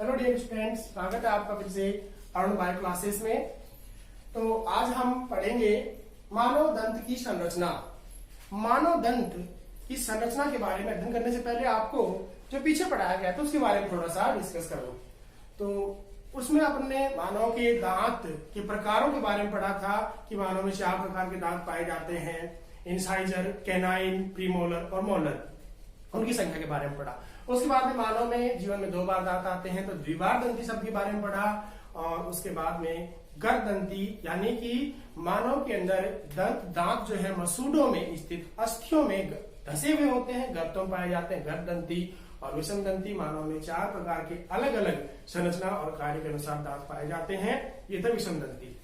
Hello dear students, स्वागत है आपका फिर से अरुण बायो क्लासेस में। तो आज हम पढ़ेंगे मानव दंत की संरचना। मानव दंत की संरचना के बारे में अध्ययन करने से पहले आपको जो पीछे पढ़ाया गया था उसके बारे में थोड़ा सा डिस्कस कर लो। तो उसमें अपने मानव के दांत के प्रकारों के बारे में पढ़ा था कि मानव में 4 प्रकार के दांत पाए जाते हैं, इंसाइजर, कैनाइन, प्रीमोलर और मोलर। उनकी संख्या के बारे में पढ़ा। उसके बाद में मानव में जीवन में 2 बार दांत आते हैं, तो द्विबार दंती शब्द के बारे में पढ़ा। और उसके बाद में गर्दंती यानी कि मानव के अंदर दांत जो है मसूड़ों में स्थित अस्थियों में धसे हुए होते हैं, गर्तों में पाए जाते हैं, गर्दंती। और विषमदंती मानव में 4 प्रकार के अलग अलग संरचना और कार्य के अनुसार दांत पाए जाते हैं। ये था विषमदंती।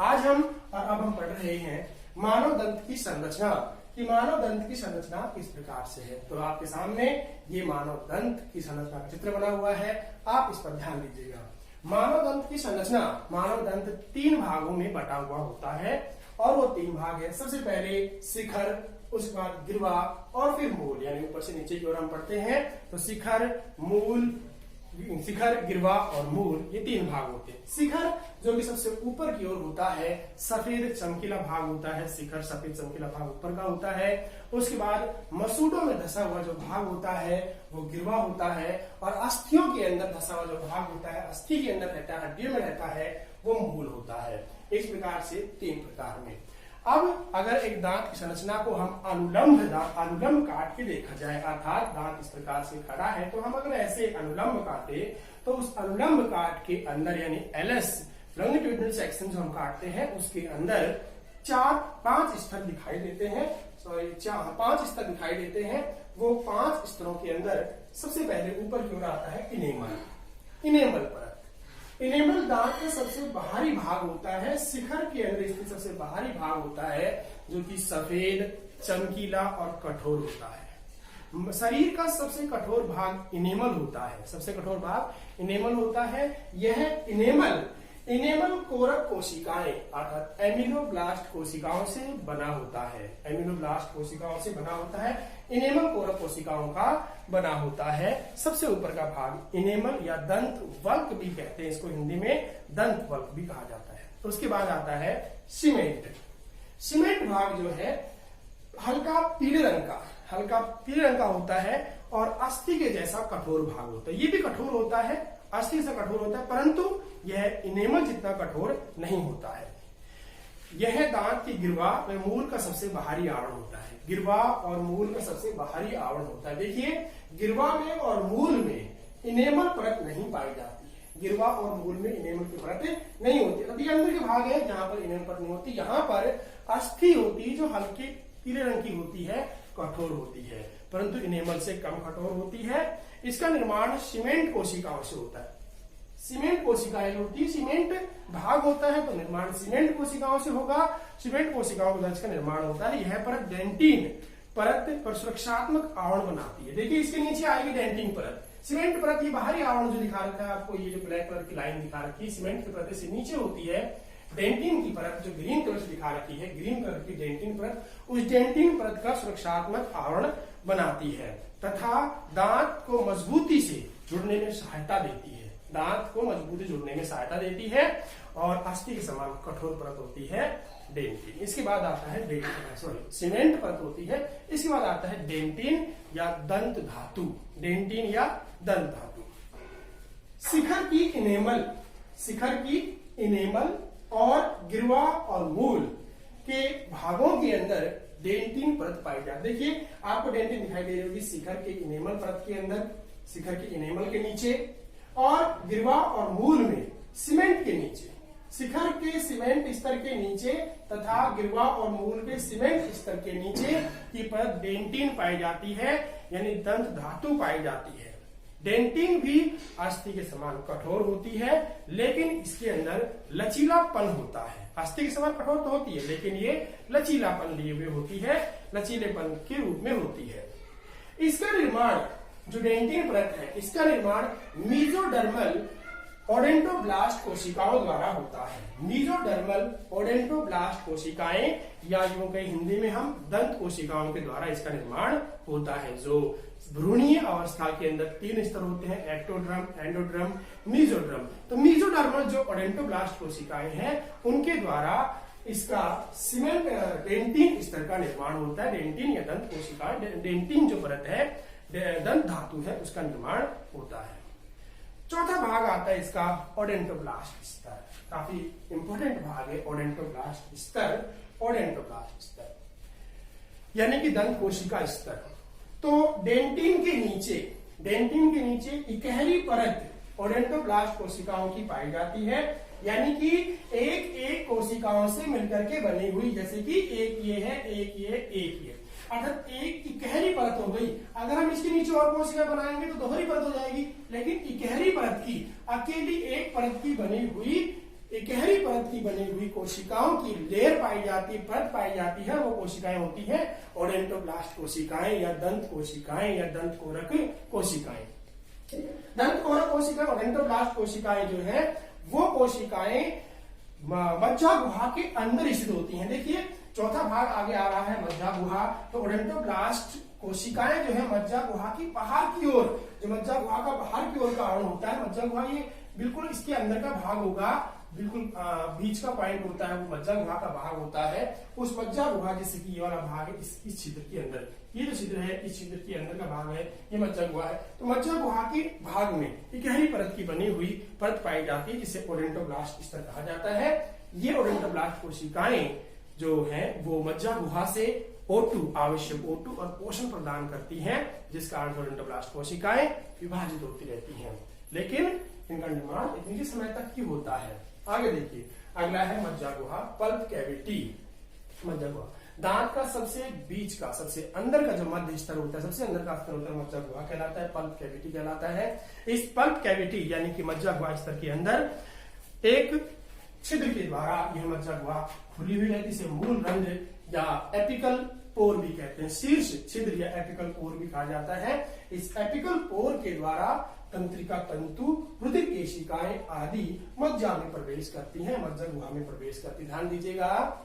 आज अब हम पढ़ रहे हैं मानव दंत की संरचना कि मानव दंत की संरचना किस प्रकार से है। तो आपके सामने ये मानव दंत की संरचना का चित्र बना हुआ है, आप इस पर ध्यान दीजिएगा। मानव दंत की संरचना, मानव दंत 3 भागों में बटा हुआ होता है और वो 3 भाग है। सबसे पहले शिखर, उसके बाद गिरवा और फिर मूल, यानी ऊपर से नीचे की ओर हम पढ़ते हैं तो शिखर, गिरवा और मूल, ये 3 भाग होते हैं। शिखर जो कि सबसे ऊपर की ओर होता है, सफेद चमकीला भाग होता है। शिखर सफेद चमकीला भाग ऊपर का होता है। उसके बाद मसूड़ों में धसा हुआ जो भाग होता है वो गिरवा होता है। और अस्थियों के अंदर धसा हुआ जो भाग होता है, अस्थि के अंदर रहता है, हड्डियों में रहता है, वो मूल होता है। इस प्रकार से 3 प्रकार में। अब अगर एक दांत की संरचना को हम अनुलंब काट के देखा जाए, अर्थात दांत इस प्रकार से खड़ा है, तो हम अगर ऐसे अनुलंब काटे तो उस अनुलंब काट के अंदर यानी एलएस लॉन्गिट्यूडिनल सेक्शन जो हम काटते हैं उसके अंदर 5 स्तर दिखाई देते हैं। 5 स्तर दिखाई देते हैं। वो 5 स्तरों के अंदर सबसे पहले ऊपर की ओर आता है इनेमल परत। इनेमल दांत का सबसे बाहरी भाग होता है, शिखर के अंदर स्थित सबसे बाहरी भाग होता है जो कि सफेद, चमकीला और कठोर होता है। शरीर का सबसे कठोर भाग इनेमल होता है, सबसे कठोर भाग इनेमल होता है। यह इनेमल कोरक कोशिकाएं अर्थात एमिलोब्लास्ट कोशिकाओं से बना होता है। एमिलोब्लास्ट कोशिकाओं से बना होता है, इनेमल कोरक कोशिकाओं का बना होता है। सबसे ऊपर का भाग इनेमल या दंत वल्क भी कहते हैं, इसको हिंदी में दंत वल्क भी कहा जाता है। तो उसके बाद आता है सीमेंट भाग जो है हल्का पीले रंग का होता है और अस्थि के जैसा कठोर भाग होता है। ये भी कठोर होता है, अस्थि से कठोर होता है, परंतु यह इनेमल जितना कठोर नहीं होता है। यह दांत की गिरवा व मूल का सबसे बाहरी आवरण होता है। गिरवा और मूल का सबसे बाहरी आवरण होता है। देखिए, गिरवा में और मूल में इनेमल परत नहीं पाई जाती है। गिरवा और मूल में इनेमल की परत नहीं होती। अभी अंदर के भाग है जहां पर इनेमल परत नहीं होती, यहाँ पर अस्थि होती है जो हल्के पीले रंग की होती है, कठोर होती है, परंतु इनेमल से कम कठोर होती है। इसका निर्माण सीमेंट कोशिकाओं से होता है। सीमेंट कोशिकाएं होती है, सीमेंट भाग होता है तो निर्माण सीमेंट कोशिकाओं से होगा। सीमेंट कोशिकाओं के द्वारा इसका निर्माण होता है। यह परत डेंटिन परत पर सुरक्षात्मक आवरण बनाती है। देखिए, इसके नीचे आएगी डेंटिन परत। सीमेंट परत ये बाहरी आवरण जो दिखा रखा है आपको, ये जो ब्लैक कलर की लाइन दिखा रखी है, सीमेंट की परत से नीचे होती है डेंटिन की परत जो ग्रीन कलर से दिखा रखी है, ग्रीन कलर की डेंटिन परत। उस डेंटिन परत का सुरक्षात्मक आवरण बनाती है तथा दांत को मजबूती से जुड़ने में सहायता देती है। दांत को मजबूती जुड़ने में सहायता देती है और अस्थि के समान कठोर परत होती है डेंटिन। इसके बाद आता है सीमेंट परत होती है। इसके बाद आता है डेंटिन या दंत धातु। डेंटिन या दंत धातु। शिखर की इनेमल और गिरवा और मूल के भागों के अंदर डेंटिन परत पाई जाती है। देखिए, आपको डेंटिन दिखाई दे रही होगी शिखर के इनेमल परत के अंदर, शिखर के इनेमल के नीचे, और गिरवा और मूल में सीमेंट के नीचे। शिखर के सीमेंट स्तर के नीचे तथा गिरवा और मूल के सीमेंट स्तर के नीचे की परत डेंटिन पाई जाती है, यानी दंत धातु पाई जाती है। डेंटिन भी अस्थि के समान कठोर होती है, लेकिन इसके अंदर लचीलापन होता है। अस्थि के समान कठोर तो होती है, लेकिन ये लचीलापन लिए हुए होती है, लचीलेपन के रूप में होती है। इसका निर्माण जो डेंटिन परत है, इसका निर्माण मीजोडर्मल ओडेंटोब्लास्ट कोशिकाओं द्वारा होता है। मीजोडर्मल ओडेंटोब्लास्ट कोशिकाएं, या यूं कहीं हिंदी में हम दंत कोशिकाओं के द्वारा इसका निर्माण होता है, जो भ्रूणीय अवस्था के अंदर 3 स्तर होते हैं, एक्टोड्रम, एंडोड्रम, मीजोड्रम। तो मीजोडर्मल जो ओडेंटोब्लास्ट कोशिकाएं हैं उनके द्वारा इसका सीमेंट डेंटिन स्तर का निर्माण होता है। डेंटिन या दंत कोशिका, डेंटिन जो परत है, दंत धातु है, उसका निर्माण होता है। चौथा भाग आता है इसका ओडेंटोब्लास्ट स्तर। काफी इंपॉर्टेंट भाग है ओडेंटोब्लास्ट स्तर। ओडेंटोब्लास्ट स्तर यानी कि दंत कोशिका स्तर। तो डेंटिन के नीचे इकहरी परत ओडेंटोब्लास्ट कोशिकाओं की पाई जाती है, यानी कि एक एक कोशिकाओं से मिलकर के बनी हुई, जैसे कि एक ये है, एक ये, अर्थात एक इकहरी परत हो गई। अगर हम इसके नीचे और कोशिका बनाएंगे तो दोहरी परत हो जाएगी, लेकिन इकहरी परत की, अकेली एक परत की बनी हुई, इकहरी परत की बनी हुई कोशिकाओं की लेयर पाई जाती है, परत पाई जाती है। वो कोशिकाएं होती हैं ओडेंटोब्लास्ट कोशिकाएं या दंत कोशिकाएं या दंत कोरक कोशिकाएं। दंत कोरक कोशिकाएं, ओडेंटोब्लास्ट कोशिकाएं जो है वो कोशिकाएं मज्जा गुहा के अंदर स्थित होती हैं। देखिए चौथा भाग आगे आ रहा है मज्जा गुहा। तो ओडेंटोब्लास्ट कोशिकाएं जो है मज्जा गुहा की बाहर की ओर, जो मज्जा गुहा का बाहर की ओर का आवरण होता है, मज्जा गुहा ये बिल्कुल इसके अंदर का भाग होगा, बिल्कुल बीच का पॉइंट होता है, वो मज्जा गुहा का भाग होता है। उस मज्जा गुहा, जैसे कि ये वाला भाग है, इस छिद्र के अंदर, ये जो छिद्र है, इस छिद्र के अंदर का भाग है, ये मज्जा गुहा है। तो मज्जा गुहा के भाग में इकहरी परत की बनी हुई परत पाई जाती है, जिसे ओडेंटोब्लास्ट स्तर कहा जाता है। ये ओडेंटोब्लास्ट कोशिकाएं जो है वो मज्जा गुहा से O2, आवश्यक O2 और पोषण प्रदान करती हैं, जिस कारण ओडेंटोब्लास्ट कोशिकाएं विभाजित होती रहती हैं। लेकिन इनका निर्माण एक निश्चित समय तक ही होता है। आगे देखिए, अगला है मज्जा गुहा, पल्प कैविटी। मज्जा गुहा दांत का सबसे बीच का, सबसे अंदर का जो मध्य स्तर होता है, सबसे अंदर का स्तर होता है, मज्जा गुहा कहलाता है, पल्प कैविटी कहलाता है। इस पल्प कैविटी यानी कि मज्जा गुहा स्तर के अंदर एक छिद्र के द्वारा यह मज्जा गुहा खुली हुई रहती है, इसे मूल रंध्र या एपिकल पोर भी कहते हैं, शीर्ष छिद्र या एपिकल पोर भी कहा जाता है। इस एपिकल पोर के द्वारा तंत्रिका तंतु, रुधिर केशिकाएं आदि मज्जा में प्रवेश करती हैं, मज्जा गुहा में प्रवेश करती। ध्यान दीजिएगा,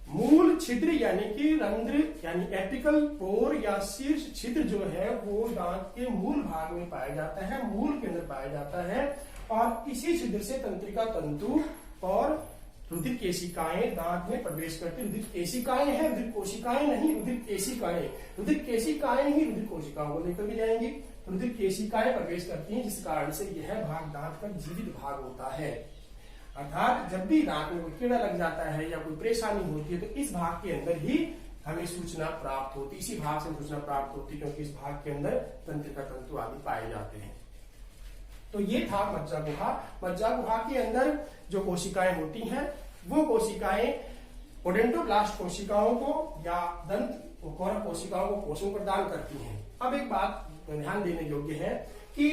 मूल छिद्र यानी कि रंध्र यानी एपिकल पोर या शीर्ष छिद्र जो है वो दांत के मूल भाग में पाया जाता है, मूल के अंदर पाया जाता है। और इसी छिद्र से तंत्रिका तंतु और रुधिर केशिकाएं दांत में प्रवेश करती। रुधिर केशिकाएं हैं, रुधिर कोशिकाएं नहीं, रुधिर केशिकाएं। रुधिर केशिकाएं ही रुधिर कोशिकाओं को लेकर भी जाएंगी। रुधिर केशिकाएं प्रवेश करती हैं, जिस कारण से यह भाग दांत का जीवित भाग होता है। अर्थात जब भी दांत में कोई कीड़ा लग जाता है या कोई परेशानी होती है तो इस भाग के अंदर ही हमें सूचना प्राप्त होती, इसी भाग से सूचना प्राप्त होती, क्योंकि इस भाग के अंदर तंत्रिका तंतु आदि पाए जाते हैं। तो ये था मज्जा गुहा। मज्जा गुहा के अंदर जो कोशिकाएं होती हैं वो कोशिकाएं ओडेंटोब्लास्ट कोशिकाओं को या दंत कोरक कोशिकाओं को पोषण प्रदान करती हैं। अब एक बात ध्यान देने योग्य है कि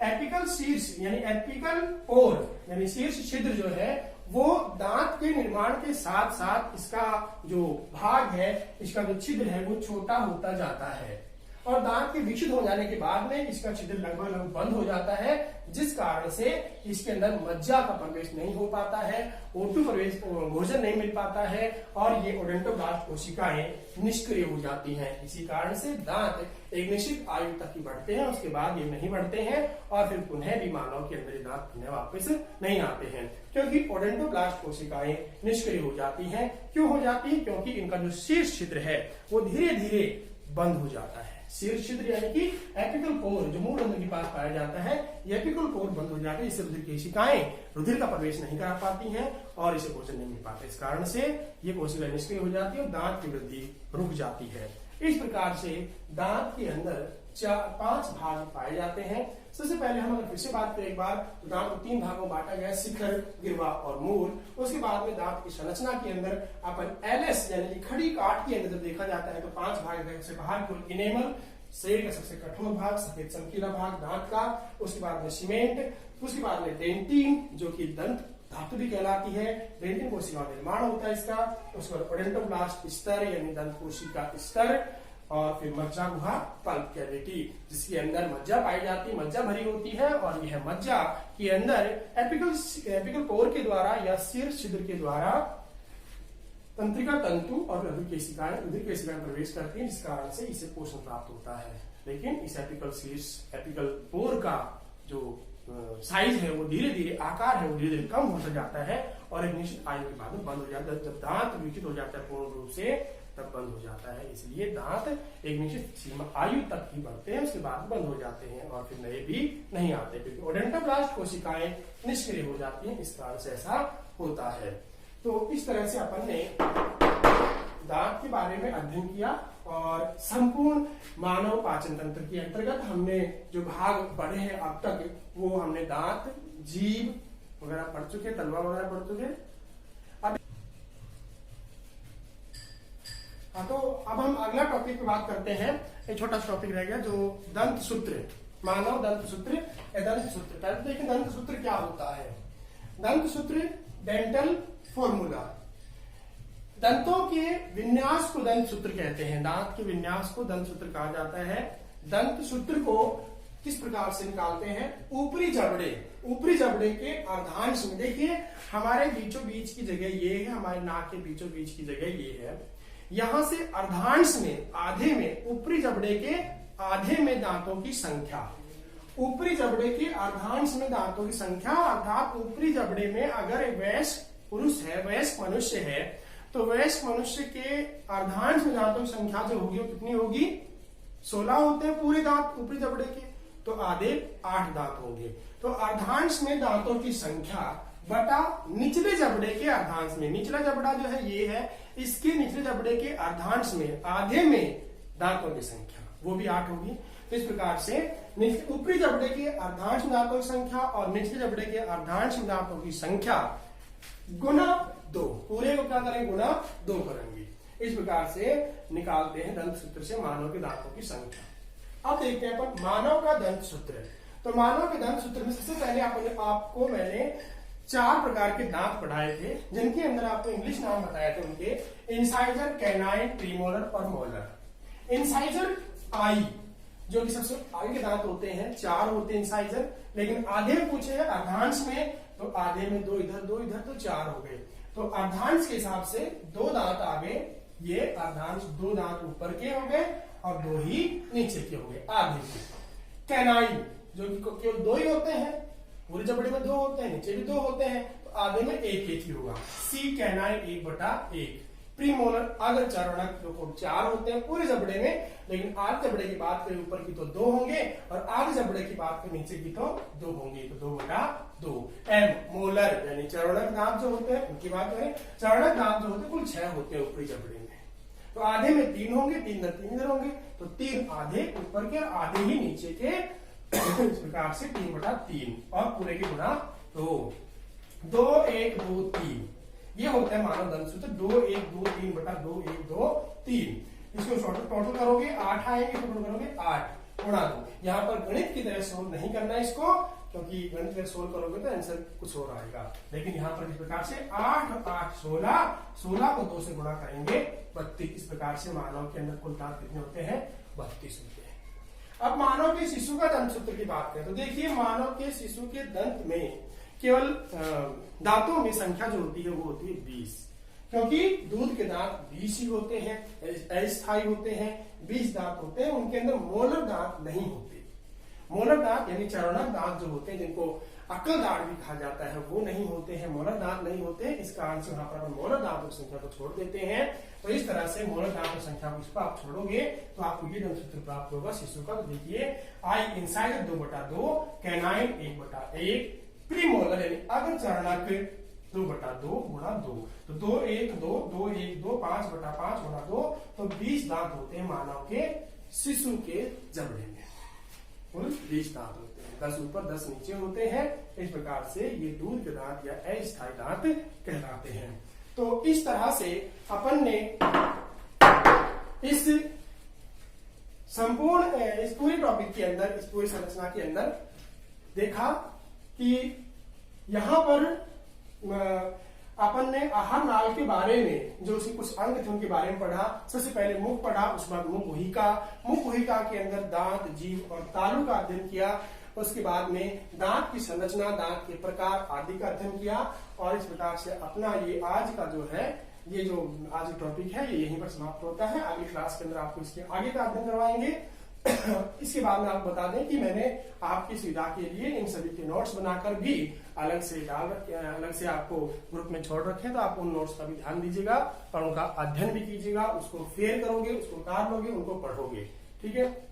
एपिकल शीर्ष यानी एपिकल पोर यानी शीर्ष छिद्र जो है वो दांत के निर्माण के साथ साथ इसका जो भाग है, इसका जो छिद्र है वो छोटा होता जाता है और दांत के विकसित हो जाने के बाद में इसका छिद्र लगभग बंद हो जाता है, जिस कारण से इसके अंदर मज्जा का प्रवेश नहीं हो पाता है, O2 प्रवेश भोजन नहीं मिल पाता है और ये ओडेंटोब्लास्ट कोशिकाएं निष्क्रिय हो जाती हैं। इसी कारण से दांत एक निश्चित आयु तक ही बढ़ते हैं, उसके बाद ये नहीं बढ़ते हैं और फिर पुनः भी मानव के अंदर दांत पुनः वापस नहीं आते हैं, क्योंकि ओडेंटोब्लास्ट कोशिकाएं निष्क्रिय हो जाती हैं। क्यों हो जाती है? क्योंकि इनका जो शीर्ष छिद्र है वो धीरे धीरे बंद हो जाता है। शीर्ष छिद्र यानी कि एपिकल पोर जो मूल रंध्र के पास पाया जाता है, ये एपिकल पोर बंद हो जाते हैं, इससे रुधिर केशिकाएं रुधिर का प्रवेश नहीं कर पाती हैं और इसे भोजन नहीं मिल पाता। इस कारण से ये कोशिकाएं निष्क्रिय हो जाती है और दांत की वृद्धि रुक जाती है। इस प्रकार से दांत के अंदर 5 भाग पाए जाते हैं। सबसे पहले हम अगर फिर से बात करें एक बार, तो दांत को 3 भागों में बांटा गया है, शिखर, गिरवा और मूल। उसके बाद में दांत की संरचना के अंदर अपन एलएस यानी कि खड़ी काट के अंदर जब देखा जाता है तो 5 भाग से बाहर की ओर इनेमल, शरीर का सबसे कठोर भाग, सफेद चमकीला भाग दांत का, उसके बाद में सीमेंट, उसके बाद में डेंटिन जो कि दंत धातु भी कहलाती है, डेंटिन कोशिका निर्माण होता है इसका, उसके बाद ओडेंटोब्लास्ट स्तर यानी दंत कोशिका स्तर और फिर मज्जा गुहा पल्प कैविटी जिसके अंदर मज्जा पाई जाती है, मज्जा भरी होती है और यह मज्जा के अंदर एपिकल पोर के द्वारा या शीर्ष छिद्र के द्वारा तंत्रिका तंतु और रुधिर केशिकाएं प्रवेश करती हैं, जिस कारण से इसे पोषण प्राप्त होता है। लेकिन इस एपिकल शीर्ष एपिकल पोर का जो साइज है वो धीरे धीरे, आकार है वो धीरे धीरे कम होता जाता है और एक निश्चित आयु के बाद में बंद हो जाता है। जब दांत विकसित हो जाता है पूर्ण रूप से तब बंद हो जाता है। इसलिए दांत एक निश्चित सीमा आयु तक ही बढ़ते हैं, उसके बाद बंद हो जाते हैं और फिर नए भी नहीं आते, क्योंकि ओडेंटोब्लास्ट कोशिकाएं निष्क्रिय हो जाती हैं, इस कारण से ऐसा होता है। तो इस तरह से अपन ने दांत के बारे में अध्ययन किया और संपूर्ण मानव पाचन तंत्र के अंतर्गत हमने जो भाग पढ़े हैं अब तक, वो हमने दांत, जीभ वगैरह पढ़ चुके, तलवा वगैरह पढ़ चुके। तो अब हम अगला टॉपिक पे बात करते हैं। एक छोटा सा टॉपिक रह गया जो दंत सूत्र, मानव दंत सूत्र या दंत सूत्र। पहले देखिए दंत सूत्र क्या होता है। दंत सूत्र डेंटल फॉर्मूला, दंतों के विन्यास को दंत सूत्र कहते हैं। दांत के विन्यास को दंत सूत्र कहा जाता है। दंत सूत्र को किस प्रकार से निकालते हैं? ऊपरी जबड़े के अर्धांश में, देखिए हमारे बीचों बीच की जगह ये है, हमारे नाक के बीचों बीच की जगह ये है, यहां से अर्धांश में, आधे में, ऊपरी जबड़े के आधे में दांतों की संख्या, ऊपरी जबड़े के अर्धांश में दांतों की संख्या, अर्थात ऊपरी जबड़े में अगर एक वयस्क पुरुष है, वयस्क मनुष्य है, तो वयस्क मनुष्य के अर्धांश में दांतों की संख्या जो होगी वो कितनी होगी? 16 होते हैं पूरे दांत ऊपरी जबड़े के, तो आधे 8 दांत होंगे। तो अर्धांश में दांतों की संख्या बटा निचले जबड़े के अर्धांश में, निचला जबड़ा जो है ये है, इसके निचले जबड़े के अर्धांश में आधे में दांतों की संख्या, वो भी 8 होगी। तो इस प्रकार से ऊपरी जबड़े के अर्धांश में दांतों की संख्या और निचले जबड़े के अर्धांश में दांतों की संख्या गुना 2, पूरे को क्या करेंगे? गुना 2 करेंगे। इस प्रकार से निकालते हैं दंत सूत्र से मानव के दांतों की संख्या। अब देखते हैं अपन मानव का दंत सूत्र। तो मानव के दंत सूत्र में सबसे पहले आपको मैंने 4 प्रकार के दांत पढ़ाए थे, जिनके अंदर आपको इंग्लिश नाम बताया था उनके, इंसाइजर, कैनाइन, प्रीमोलर और मोलर। इंसाइजर आई, जो कि सबसे आगे के दांत होते हैं, 4 होते हैं इंसाइजर, लेकिन आधे पूछे हैं अर्धांश में, तो आधे में 2 इधर 2 इधर, तो 4 हो गए। तो अर्धांश के हिसाब से 2 दांत आगे, ये अर्धांश 2 दांत ऊपर के हो गए और 2 ही नीचे के हो गए, आधे के। कैनाइन, जो कि केवल 2 ही होते हैं, पूरे जबड़े में 2 होते हैं, नीचे भी 2 होते हैं, तो आधे में 1 ही होगा, सी कैनाइन 1/1। प्रीमोलर, अगर चरणक जो 4 होते हैं पूरे जबड़े में, लेकिन आगे जबड़े की बात करें ऊपर की तो 2 होंगे और आगे जबड़े की बात करें नीचे की तो 2 होंगे, तो 2/2। एम मोलर यानी चरणक दांत जो होते हैं उनकी बात करें, चरणक दांत जो होते हैं कुल 6 होते हैं ऊपरी जबड़े में, तो आधे में 3 होंगे, 3 इधर होंगे, तो 3 आधे ऊपर के और आधे ही नीचे के, इस प्रकार से 3/3 और पूरे के गुना 2, 2 1 2 3, ये होता है मानव दंत सूत्र। 2 1 2 3/2 1 2 3। इसको टोटल करोगे 8 आएंगे, टोटल करोगे 8 गुणा 2। यहाँ पर गणित की तरह सोल्व नहीं करना है इसको, क्योंकि गणित में सोल्व करोगे तो आंसर कुछ और आएगा, लेकिन यहाँ पर इस प्रकार से 8 8 16, 16 को 2 से गुणा करेंगे 32। इस प्रकार से मानव के अंदर कुल दांत कितने होते हैं? 32 होते हैं। अब मानव के शिशु का दंत सूत्र की बात करें तो देखिए मानव के शिशु के दंत में केवल दांतों में संख्या जो होती है वो होती है 20, क्योंकि दूध के दांत 20 ही होते हैं, अस्थायी होते हैं, 20 दांत होते हैं, उनके अंदर मोलर दांत नहीं होते। मोलर दांत यानी चरणक दांत जो होते हैं, जिनको अक्ल दांत भी कहा जाता है, वो नहीं होते हैं, मोलर दांत नहीं होते। इस कारण से यहाँ पर हम मोलर दांतों की संख्या को छोड़ देते हैं। तो इस तरह से मोलर दांतों की संख्या को इसको आप छोड़ोगे तो आपको ये दंत सूत्र प्राप्त होगा शिशु का। तो देखिए आई इंसाइजर 2/2, कैनाइन 1/1, प्रीमोलर यानी अग्र चरणक 2/2 गुणा 2, तो 2 1 2 2 1 2 5/5 गुणा 2, तो 20 दांत होते हैं मानव के शिशु के जबड़े में, कुल 20 दांत होते हैं, 10 ऊपर 10 नीचे होते हैं। इस प्रकार से ये दूध के दांत या अस्थायी दांत कहलाते हैं। तो इस तरह से अपन ने इस संपूर्ण इस पूरे टॉपिक के अंदर, इस पूरी संरचना के अंदर देखा कि यहां पर अपन ने आहार नाल के बारे में जो उसके कुछ अंग थे उनके बारे में पढ़ा। सबसे पहले मुख पढ़ा, उसके बाद मुख गुहिका के अंदर दांत, जीभ और तालु का अध्ययन किया। उसके बाद में दांत की संरचना, दांत के प्रकार आदि का अध्ययन किया। और इस प्रकार से अपना ये आज का जो है, ये जो आज टॉपिक है ये यहीं पर समाप्त होता है। अगली क्लास के अंदर आपको इसके आगे का अध्ययन करवाएंगे। इसके बाद में आपको बता दें कि मैंने आपकी सुविधा के लिए इन सभी के नोट्स बनाकर भी अलग से आपको ग्रुप में छोड़ रखे, तो आप उन नोट्स का भी ध्यान दीजिएगा और उनका अध्ययन भी कीजिएगा, उसको फेयर करोगे, उसको उतार लोगे, उनको पढ़ोगे। ठीक है।